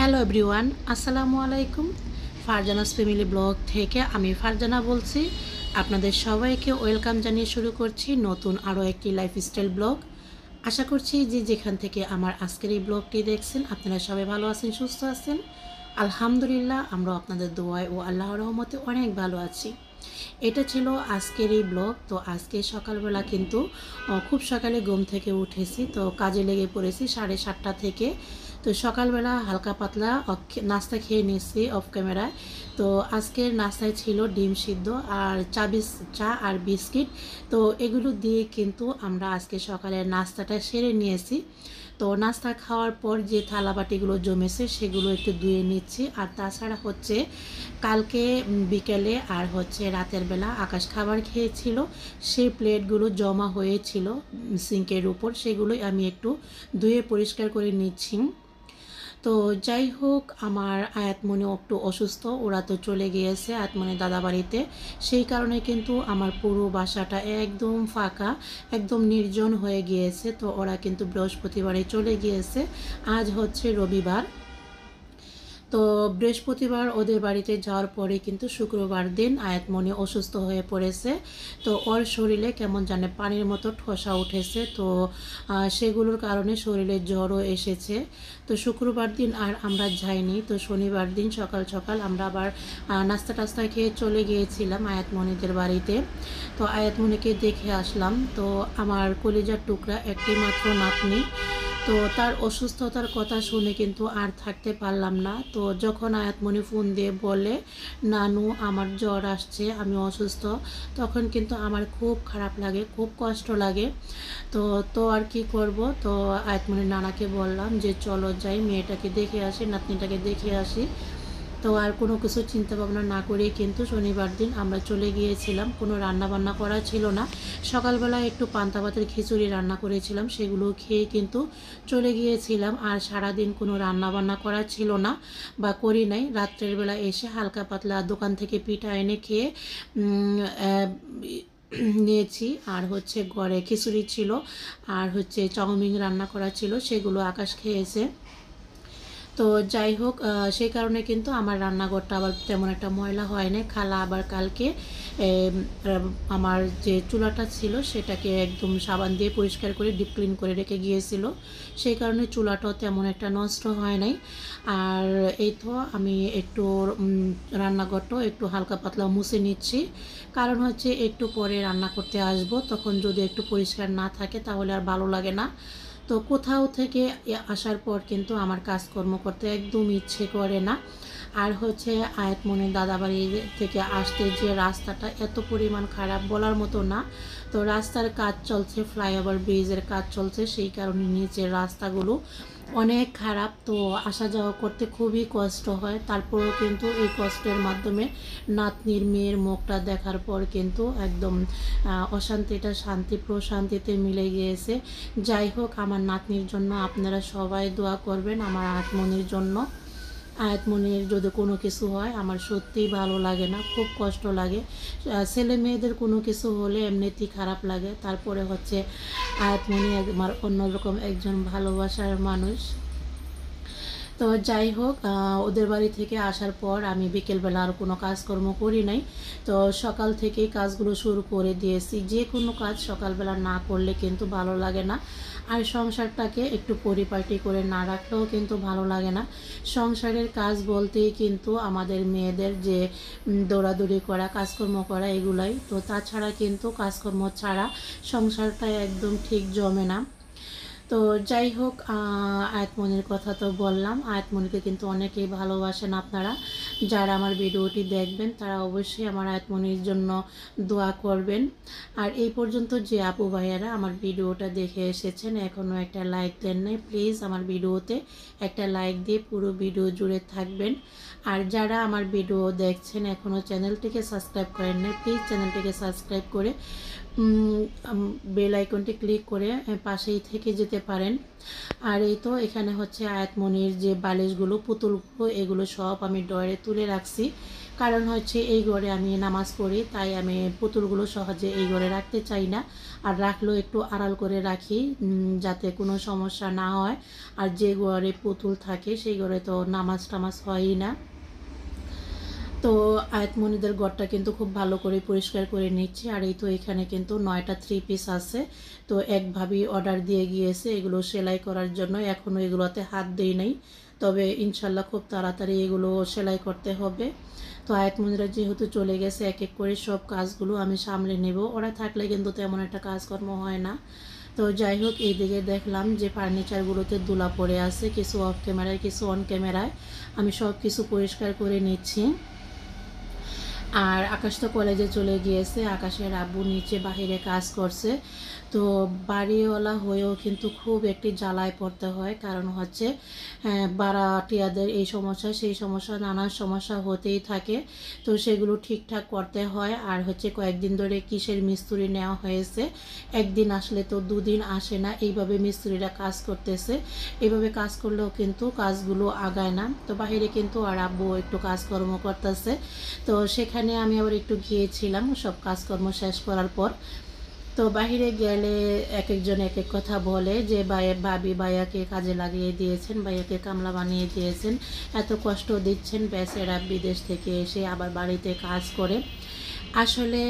Hello everyone, আসসালামু আলাইকুম। Farzana's family blog থেকে আমি ফারজানা বলছি। আপনাদের সবাইকে ওয়েলকাম জানিয়ে শুরু করছি নতুন আরও একটি লাইফস্টাইল ব্লগ। আশা করছি যে যেখান থেকে আমার আজকের এই ব্লগটি দেখছেন আপনারা সবাই ভালো আছেন, সুস্থ আছেন। আলহামদুলিল্লাহ, আমরা আপনাদের দোয়ায় ও আল্লাহর রহমতে অনেক ভালো আছি। এটা ছিল আজকের এই ব্লগ। তো আজকে সকালবেলা কিন্তু খুব সকালে ঘুম থেকে উঠেছি, তো কাজে লেগে পড়েছি 7:30 থেকে। তো সকালবেলা হালকা পাতলা নাস্তা খেয়ে নিয়েছি অফ ক্যামেরায়। তো আজকের নাস্তায় ছিল ডিম সিদ্ধ আর চা আর বিস্কিট। তো এগুলো দিয়ে কিন্তু আমরা আজকে সকালের নাস্তাটা সেরে নিয়েছি। তো নাস্তা খাওয়ার পর যে থালাবাটিগুলো জমেছে সেগুলো একটু ধুয়ে নিচ্ছি। আর তাছাড়া হচ্ছে কালকে বিকেলে আর হচ্ছে রাতের বেলা আকাশ খাবার খেয়েছিল, সেই প্লেটগুলো জমা হয়েছিল সিঙ্কের উপর, সেগুলোই আমি একটু ধুয়ে পরিষ্কার করে নিচ্ছি। তো যাই হোক, আমার আয়াতমণি একটু অসুস্থ, ওরা তো চলে গিয়েছে আয়াতমণি দাদা বাড়িতে। সেই কারণে কিন্তু আমার পুরো বাসাটা একদম ফাঁকা, একদম নির্জন হয়ে গিয়েছে। তো ওরা কিন্তু বৃহস্পতিবারে চলে গিয়েছে, আজ হচ্ছে রবিবার। তো বৃহস্পতিবার ওদের বাড়িতে যাওয়ার পরে কিন্তু শুক্রবার দিন আয়াতমণি অসুস্থ হয়ে পড়েছে। তো ওর শরীরে কেমন জানে পানির মতো ঠোসা উঠেছে। তো সেগুলোর কারণে শরীরে জ্বরও এসেছে। তো শুক্রবার দিন আর আমরা যাইনি। তো শনিবার দিন সকাল সকাল আমরা আবার নাস্তা টাস্তা খেয়ে চলে গিয়েছিলাম আয়াতমণিদের বাড়িতে। তো আয়াতমণিকে দেখে আসলাম। তো আমার কলিজার টুকরা একটি মাত্র নাতনি, তো তার অসুস্থতার কথা শুনে কিন্তু আর থাকতে পারলাম না। তো যখন আয়াতমণি ফোন দিয়ে বলে নানু আমার জ্বর আসছে, আমি অসুস্থ, তখন কিন্তু আমার খুব খারাপ লাগে, খুব কষ্ট লাগে। তো তো আর কি করব। তো আয়াতমণির নানাকে বললাম যে চলো যাই, মেয়েটাকে দেখে আসি, নাতনিটাকে দেখে আসি। তো আর কোনো কিছু চিন্তা ভাবনা না করেই কিন্তু শনিবার দিন আমরা চলে গিয়েছিলাম। কোনো রান্না বান্না করা ছিল না। সকালবেলা একটু পান্তা ভাতের খিচুড়ি রান্না করেছিলাম, সেগুলো খেয়ে কিন্তু চলে গিয়েছিলাম। আর সারাদিন কোনো রান্না বান্না করা ছিল না বা করি নাই। রাত্রের বেলা এসে হালকা পাতলা দোকান থেকে পিঠা এনে খেয়ে নিয়েছি। আর হচ্ছে ঘরে খিচুড়ি ছিল আর হচ্ছে চাউমিন রান্না করা ছিল, সেগুলো আকাশ খেয়েছে। তো যাই হোক, সেই কারণে কিন্তু আমার রান্নাঘরটা আবার তেমন একটা ময়লা হয় না। খালা আবার কালকে আমার যে চুলাটা ছিল সেটাকে একদম সাবান দিয়ে পরিষ্কার করে ডিপ ক্লিন করে রেখে গিয়েছিল, সেই কারণে চুলাটাও তেমন একটা নষ্ট হয় নাই। আর এই তো আমি একটু রান্নাঘরটাও একটু হালকা পাতলা মুছে নিচ্ছি। কারণ হচ্ছে একটু পরে রান্না করতে আসবো, তখন যদি একটু পরিষ্কার না থাকে তাহলে আর ভালো লাগে না। তো কোথাও থেকে আসার পর কিন্তু আমার কাজকর্ম করতে একদম ইচ্ছে করে না। আর হচ্ছে আয়াতমনির দাদাবাড়ি থেকে আসতে যে রাস্তাটা এত পরিমাণ খারাপ বলার মতো না। তো রাস্তার কাজ চলছে, ফ্লাইওভার ব্রিজের কাজ চলছে, সেই কারণে নিচের রাস্তাগুলো অনেক খারাপ। তো আসা যাওয়া করতে খুবই কষ্ট হয়। তারপরেও কিন্তু এই কষ্টের মাধ্যমে নাতনির মেয়ের মুখটা দেখার পর কিন্তু একদম অশান্তিটা শান্তি প্রশান্তিতে মিলে গিয়েছে। যাই হোক, আমার নাতনির জন্য আপনারা সবাই দোয়া করবেন, আমার আয়াতমনির জন্য। আয়াতমনির যদি কোনো কিছু হয় আমার সত্যিই ভালো লাগে না, খুব কষ্ট লাগে। ছেলে মেয়েদের কোনো কিছু হলে এমনিতেই খারাপ লাগে, তারপরে হচ্ছে আয়াতমনি আমার অন্যরকম একজন ভালোবাসার মানুষ। তো যাই হোক, ওদের বাড়ি থেকে আসার পর আমি বিকেলবেলা আর কোনো কাজকর্ম করি নাই। তো সকাল থেকেই কাজগুলো শুরু করে দিয়েছি। যে কোনো কাজ সকালবেলা না করলে কিন্তু ভালো লাগে না। আর সংসারটাকে একটু পরিপাটি করে না রাখলেও কিন্তু ভালো লাগে না। সংসারের কাজ বলতেই কিন্তু আমাদের মেয়েদের যে দৌড়াদৌড়ি করা, কাজকর্ম করা, এগুলাই তো। তাছাড়া কিন্তু কাজকর্ম ছাড়া সংসারটা একদম ঠিক জমে না। তো যাই হোক, আয়াতমনির কথা তো বললাম। আয়াতমনিকে কিন্তু অনেকেই ভালোবাসেন আপনারা। যারা আমার ভিডিওটি দেখবেন তারা অবশ্যই আমার আয়াতমনির জন্য দোয়া করবেন। আর এই পর্যন্ত যে আপু ভাইয়ারা আমার ভিডিওটা দেখে এসেছেন এখনও একটা লাইক দেন নাই, প্লিজ আমার ভিডিওতে একটা লাইক দিয়ে পুরো ভিডিও জুড়ে থাকবেন। আর যারা আমার ভিডিও দেখছেন এখনও চ্যানেলটিকে সাবস্ক্রাইব করেন নাই, প্লিজ চ্যানেলটিকে সাবস্ক্রাইব করে বেল আইকনটি ক্লিক করে পাশেই থেকে যেতে পারেন। আর এই তো এখানে হচ্ছে আয়াতমনির যে বালিশগুলো, পুতুলগুলো, এগুলো সব আমি ড্রয়ারে তুলে রাখছি। কারণ হচ্ছে এই ঘরে আমি নামাজ পড়ি, তাই আমি পুতুলগুলো সহজে এই ঘরে রাখতে চাই না। আর রাখলেও একটু আড়াল করে রাখি, যাতে কোনো সমস্যা না হয়। আর যে ঘরে পুতুল থাকে সেই ঘরে তো নামাজ টামাজ হয়ই না। তো আয়াতমণিদের ঘরটা কিন্তু খুব ভালো করে পরিষ্কার করে নিচ্ছি। আর এই তো এখানে কিন্তু 9টা 3 পিস আছে। তো এক ভাবি অর্ডার দিয়ে গিয়েছে এগুলো সেলাই করার জন্য, এখনও এগুলোতে হাত দিই নাই, তবে ইনশাল্লাহ খুব তাড়াতাড়ি এগুলো সেলাই করতে হবে। তো আয়াতমণিরা যেহেতু চলে গেছে, এক এক করে সব কাজগুলো আমি সামলে নেব। ওরা থাকলে কিন্তু তেমন একটা কাজকর্ম হয় না। তো যাই হোক, এইদিকে দেখলাম যে ফার্নিচারগুলোতে ধুলা পড়ে আছে, কিছু অফ ক্যামেরায় কিছু অন ক্যামেরায়। আমি সব কিছু পরিষ্কার করে নিচ্ছি। আর আকাশ তো কলেজে চলে গিয়েছে, আকাশের আব্বু নিচে বাহিরে কাজ করছে। তো বাড়িওয়ালা হয়েও কিন্তু খুব একটি জ্বালায় পড়তে হয়, কারণ হচ্ছে ভাড়াটিয়াদের এই সমস্যা সেই সমস্যা নানা সমস্যা হতেই থাকে। তো সেগুলো ঠিকঠাক করতে হয়। আর হচ্ছে কয়েকদিন ধরে কিসের মিস্ত্রি নেওয়া হয়েছে, একদিন আসলে তো দুদিন আসে না, এইভাবে মিস্ত্রিরা কাজ করতেছে। এইভাবে কাজ করলেও কিন্তু কাজগুলো আগায় না। তো বাহিরে কিন্তু আর আব্বু একটু কাজকর্ম করতেছে। তো সেখানে আমি আবার একটু গিয়েছিলাম সব কাজকর্ম শেষ করার পর। তো বাহিরে গেলে এক একজন এক এক কথা বলে যে ভাবি ভাইয়াকে কাজে লাগিয়ে দিয়েছেন, ভাইয়াকে কামলা বানিয়ে দিয়েছেন, এত কষ্ট দিচ্ছেন, বেচারা বিদেশ থেকে এসে আবার বাড়িতে কাজ করে। আসলে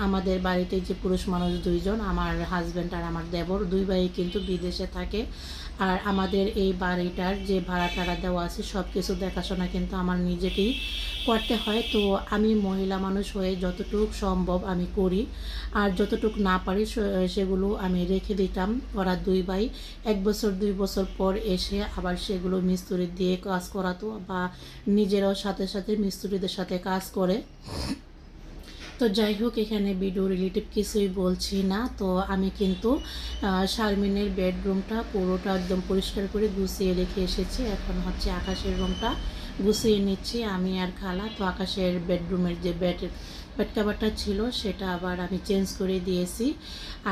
আমাদের বাড়িতে যে পুরুষ মানুষ দুইজন, আমার হাজব্যান্ড আর আমার দেবর, দুই ভাই কিন্তু বিদেশে থাকে। আর আমাদের এই বাড়িটার যে ভাড়া টাড়া দেওয়া আছে সব কিছু দেখাশোনা কিন্তু আমার নিজেকেই করতে হয়। তো আমি মহিলা মানুষ হয়ে যতটুকু সম্ভব আমি করি, আর যতটুকু না পারি সেগুলো আমি রেখে দিতাম। ওরা দুই ভাই 1 বছর 2 বছর পর এসে আবার সেগুলো মিস্ত্রি দিয়ে কাজ করাতো, বা নিজেরাও সাথে সাথে মিস্ত্রিদের সাথে কাজ করে। তো যাই হোক, এখানে ভিডিও রিলেটিভ কিছুই বলছি না। তো আমি কিন্তু শারমিনের বেডরুমটা পুরোটা একদম পরিষ্কার করে গুছিয়ে রেখে এসেছি। এখন হচ্ছে আকাশের রুমটা গুছিয়ে নিচ্ছি আমি আর খালা। তো আকাশের বেডরুমের যে বেড কাভারটা ছিল সেটা আবার আমি চেঞ্জ করে দিয়েছি।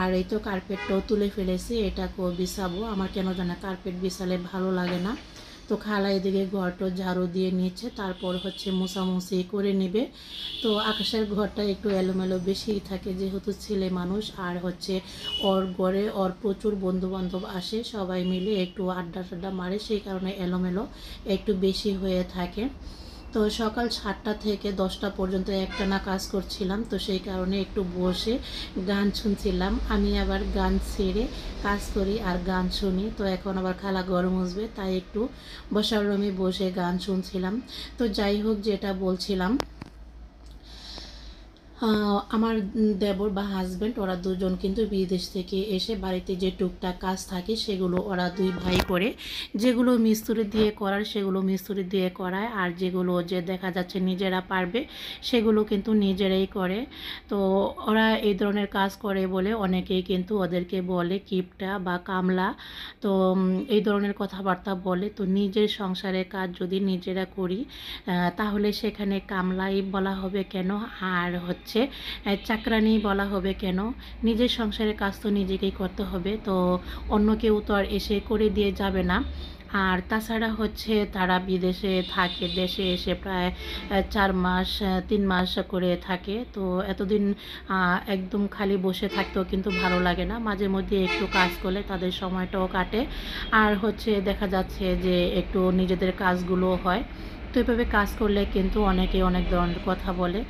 আর এই তো কার্পেটটাও তুলে ফেলেছি, এটাকেও বিছাবো। আমার কেন জানা কার্পেট বিছালে ভালো লাগে না। তো খালা এদিকে ঘরটা ঝাড়ু দিয়ে নিচ্ছে, তারপর হচ্ছে মোছামুছি করে নেবে। তো আকাশের ঘরটা একটু এলোমেলো বেশিই থাকে, যেহেতু ছেলে মানুষ। আর হচ্ছে ওর ঘরে ওর প্রচুর বন্ধুবান্ধব আসে, সবাই মিলে একটু আড্ডা টাড্ডা মারে, সেই কারণে এলোমেলো একটু বেশি হয়ে থাকে। তো সকাল 7টা থেকে 10টা পর্যন্ত একটানা কাজ করছিলাম, তো সেই কারণে একটু বসে গান শুনছিলাম। আমি আবার গান ছেড়ে কাজ করি আর গান শুনি। তো এখন আবার খালা গরম মুছবে, তাই একটু বসার রুমে বসে গান শুনছিলাম। তো যাই হোক, যেটা বলছিলাম, আমার দেবর বা হাজব্যান্ড ওরা দুজন কিন্তু বিদেশ থেকে এসে বাড়িতে যে টুকটাক কাজ থাকে সেগুলো ওরা দুই ভাই করে। যেগুলো মিস্ত্রি দিয়ে করার সেগুলো মিস্ত্রি দিয়ে করায়, আর যেগুলো যে দেখা যাচ্ছে নিজেরা পারবে সেগুলো কিন্তু নিজেরাই করে। তো ওরা এই ধরনের কাজ করে বলে অনেকেই কিন্তু ওদেরকে বলে কিপটা বা কামলা। তো এই ধরনের কথাবার্তা বলে। তো নিজের সংসারের কাজ যদি নিজেরা করি তাহলে সেখানে কামলাই বলা হবে কেন, আর হচ্ছে চাকরানি বলা হবে কেন? নিজের সংসারের কাজ তো নিজেকেই করতে হবে। তো অন্য কেউ তো আর এসে করে দিয়ে যাবে না। আর তাছাড়া হচ্ছে তারা বিদেশে থাকে, দেশে এসে প্রায় 4 মাস 3 মাস করে থাকে। তো এতদিন একদম খালি বসে থাকতেও কিন্তু ভালো লাগে না, মাঝে মধ্যে একটু কাজ করলে তাদের সময়টাও কাটে। আর হচ্ছে দেখা যাচ্ছে যে একটু নিজেদের কাজগুলো হয়। তো এভাবে কাজ করলে কিন্তু অনেকে অনেক ধরনের কথা বলে।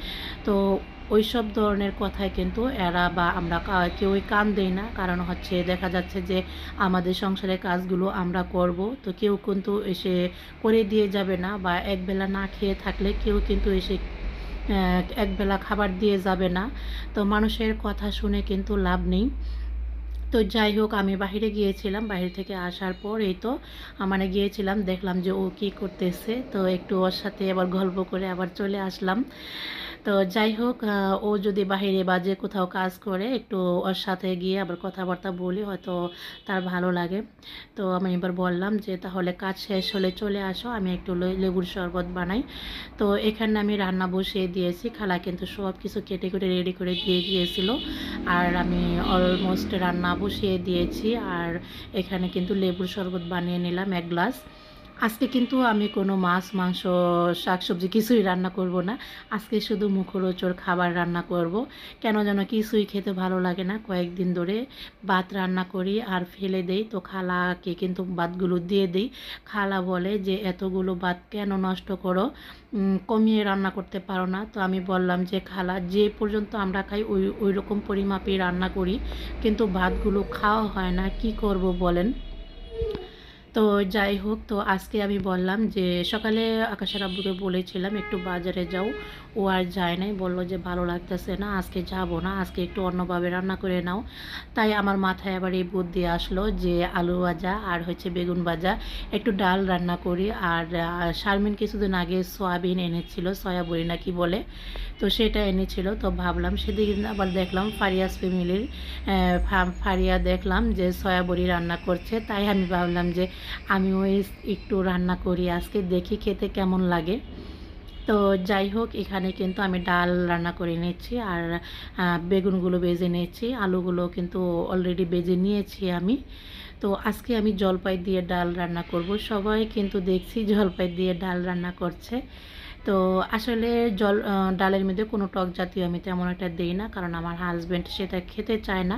তো ওই সব ধরনের কথায় কিন্তু এরা বা আমরা কেউই কান দেই না, কারণ হচ্ছে দেখা যাচ্ছে যে আমাদের সংসারের কাজগুলো আমরা করব। তো কেউ কিন্তু এসে করে দিয়ে যাবে না, বা একবেলা না খেয়ে থাকলে কেউ কিন্তু এসে একবেলা খাবার দিয়ে যাবে না। তো মানুষের কথা শুনে কিন্তু লাভ নেই। তো যাই হোক, আমি বাহিরে গিয়েছিলাম, বাহির থেকে আসার পর এই তো মানে গিয়েছিলাম, দেখলাম যে ও কী করতেছে, তো একটু ওর সাথে আবার গল্প করে আবার চলে আসলাম। তো যাই হোক, ও যদি বাহিরে বা যে কোথাও কাজ করে একটু ওর সাথে গিয়ে আবার কথাবার্তা বলি, হয়তো তার ভালো লাগে। তো আমি এবার বললাম যে তাহলে কাজ শেষ হলে চলে আসো, আমি একটু লেবুর শরবত বানাই। তো এখানে আমি রান্না বসিয়ে দিয়েছি, খালা কিন্তু সব কিছু কেটে কেটে রেডি করে দিয়ে গিয়েছিল। আর আমি অলমোস্ট রান্না বসিয়ে দিয়েছি। আর এখানে কিন্তু লেবুর শরবত বানিয়ে নিলাম 1 গ্লাস। আজকে কিন্তু আমি কোনো মাছ, মাংস, শাকসবজি কিছুই রান্না করব না। আজকে শুধু মুখরোচক খাবার রান্না করব। কেন যেন কিছুই খেতে ভালো লাগে না। কয়েকদিন ধরে ভাত রান্না করি আর ফেলে দেই। তো খালাকে কিন্তু ভাতগুলো দিয়ে দেই। খালা বলে যে, "এতগুলো ভাত কেন নষ্ট করো? কমিয়ে রান্না করতে পারো না?" তো আমি বললাম যে, "খালা, যে পর্যন্ত আমরা খাই ওইরকম পরিমাপেই রান্না করি। কিন্তু ভাতগুলো খাওয়া হয় না। কি করব বলেন?" তো যাই হোক, তো আজকে আমি বললাম যে সকালে আকাশের আব্বুকে বলেছিলাম একটু বাজারে যাও, ও আর যায় নাই, বলল যে ভালো লাগতেছে না, আজকে যাব না, আজকে একটু অন্যভাবে রান্না করে নাও। তাই আমার মাথায় আবার এই বুদ্ধি আসলো যে আলু ভাজা আর হচ্ছে বেগুন ভাজা, একটু ডাল রান্না করি। আর শারমিন কিছুদিন আগে সয়াবিন এনেছিল, সয়াবড়ি নাকি বলে, তো সেটা এনেছিল। তো ভাবলাম সেদিন আবার দেখলাম ফারিয়াস ফ্যামিলির ফারিয়া দেখলাম যে সয়াবড়ি রান্না করছে, তাই আমি ভাবলাম যে আমিও একটু রান্না করি আজকে, দেখি খেতে কেমন লাগে। তো যাই হোক, এখানে কিন্তু আমি ডাল রান্না করে নিচ্ছি আর বেগুনগুলো ভেজে নিয়েছি, আলুগুলো কিন্তু অলরেডি ভেজে নিয়েছি আমি। তো আজকে আমি জলপাই দিয়ে ডাল রান্না করব। সবাই কিন্তু দেখছি জলপাই দিয়ে ডাল রান্না করছে। তো আসলে ডালের মধ্যে কোনো টক জাতীয় আমি তেমন একটা দিই না, কারণ আমার হাজব্যান্ড সেটা খেতে চায় না।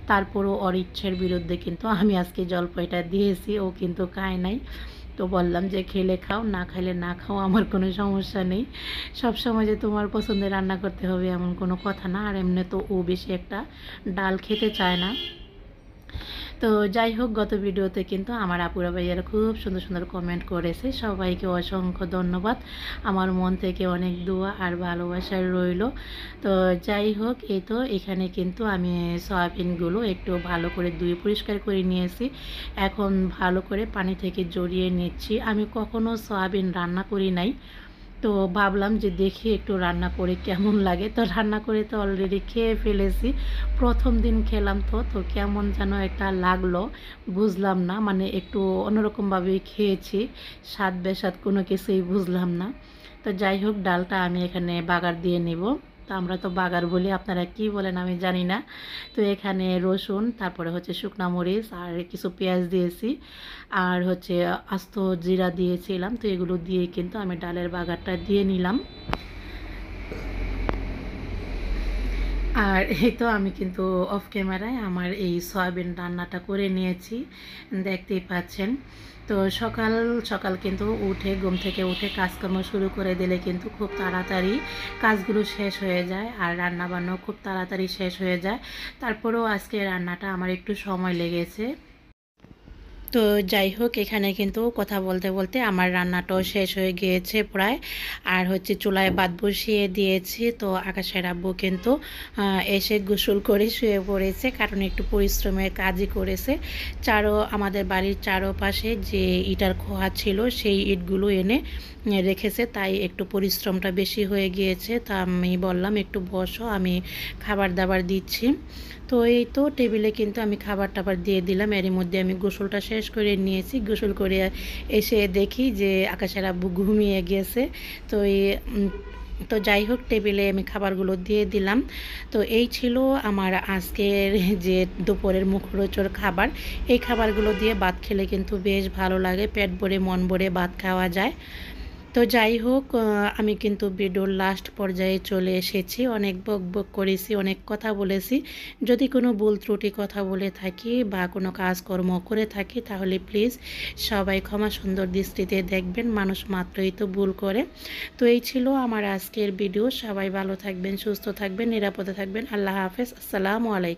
তারপরও ওর ইচ্ছের বিরুদ্ধে কিন্তু আমি আজকে জলপাইটা দিয়েছি, ও কিন্তু খায় নাই। তো বললাম যে খেলে খাও, না খাইলে না খাও, আমার কোনো সমস্যা নেই। সব সময় যে তোমার পছন্দের রান্না করতে হবে এমন কোনো কথা না। আর এমনি তো ও বেশি একটা ডাল খেতে চায় না। তো যাই হোক, গত ভিডিওতে কিন্তু আমার আপুরা ভাইয়ারা খুব সুন্দর সুন্দর কমেন্ট করেছে, সবাইকে অসংখ্য ধন্যবাদ। আমার মন থেকে অনেক দোয়া আর ভালোবাসার রইল। তো যাই হোক, এই তো এখানে কিন্তু আমি সয়াবিনগুলো একটু ভালো করে ধুয়ে পরিষ্কার করে নিয়েছি। এখন ভালো করে পানি থেকে জড়িয়ে নিচ্ছি। আমি কখনো সয়াবিন রান্না করি নাই, তো ভাবলাম যে দেখি একটু রান্না করে কেমন লাগে। তো রান্না করে তো অলরেডি খেয়ে ফেলেছি। প্রথম দিন খেলাম, তো কেমন যেন একটা লাগলো, বুঝলাম না। মানে একটু অন্যরকমভাবেই খেয়েছি, স্বাদ বেস্বাদ কোনো কিছুই বুঝলাম না। তো যাই হোক, ডালটা আমি এখানে বাগার দিয়ে নিব। তো আমরা তো বাগার বলি, আপনারা কি বলেন আমি জানি না। তো এখানে রসুন, তারপরে হচ্ছে শুকনা মরিচ আর কিছু পেঁয়াজ দিয়েছি, আর হচ্ছে আস্ত জিরা দিয়েছিলাম। তো এগুলো দিয়ে কিন্তু আমি ডালের বাগারটা দিয়ে নিলাম। আর এই তো আমি কিন্তু অফ ক্যামেরায় আমার এই সয়াবিন রান্নাটা করে নিয়েছি, দেখতেই পাচ্ছেন। তো সকাল সকাল কিন্তু উঠে, ঘুম থেকে উঠে কাজকর্ম শুরু করে দিলে কিন্তু খুব তাড়াতাড়ি কাজগুলো শেষ হয়ে যায় আর রান্নাবান্নাও খুব তাড়াতাড়ি শেষ হয়ে যায়। তারপরেও আজকে রান্নাটা আমার একটু সময় লেগেছে। তো যাই হোক, এখানে কিন্তু কথা বলতে বলতে আমার রান্নাটাও শেষ হয়ে গিয়েছে প্রায়। আর হচ্ছে চুলায় ভাত বসিয়ে দিয়েছি। তো আকাশের আব্বু কিন্তু এসে গোসল করে শুয়ে পড়েছে, কারণ একটু পরিশ্রমের কাজই করেছে। আমাদের বাড়ির চারপাশে যে ইটার খোয়া ছিল সেই ইটগুলো এনে রেখেছে, তাই একটু পরিশ্রমটা বেশি হয়ে গিয়েছে। তা আমি বললাম একটু বসো, আমি খাবার দাবার দিচ্ছি। তো এই তো টেবিলে কিন্তু আমি খাবার টাবার দিয়ে দিলাম। এরই মধ্যে আমি গোসলটা শেষ করে নিয়েছি। গোসল করে এসে দেখি যে আকাশের আব্বু ঘুমিয়ে গেছে। তো তো যাই হোক, টেবিলে আমি খাবারগুলো দিয়ে দিলাম। তো এই ছিল আমার আজকের যে দুপুরের মুখরোচক খাবার। এই খাবারগুলো দিয়ে ভাত খেলে কিন্তু বেশ ভালো লাগে, পেট ভরে মন ভরে ভাত খাওয়া যায়। তো যাই হোক, আমি কিন্তু ভিডিওর লাস্ট পর্যায়ে চলে এসেছি। অনেক বক বক করেছি, অনেক কথা বলেছি। যদি কোনো ভুল ত্রুটি কথা বলে থাকি বা কোনো কাজকর্ম করে থাকি, তাহলে প্লিজ সবাই ক্ষমা সুন্দর দৃষ্টিতে দেখবেন, মানুষ মাত্রই তো ভুল করে। তো এই ছিল আমার আজকের ভিডিও। সবাই ভালো থাকবেন, সুস্থ থাকবেন, নিরাপদে থাকবেন। আল্লাহ হাফেজ, আসসালামু আলাইকুম।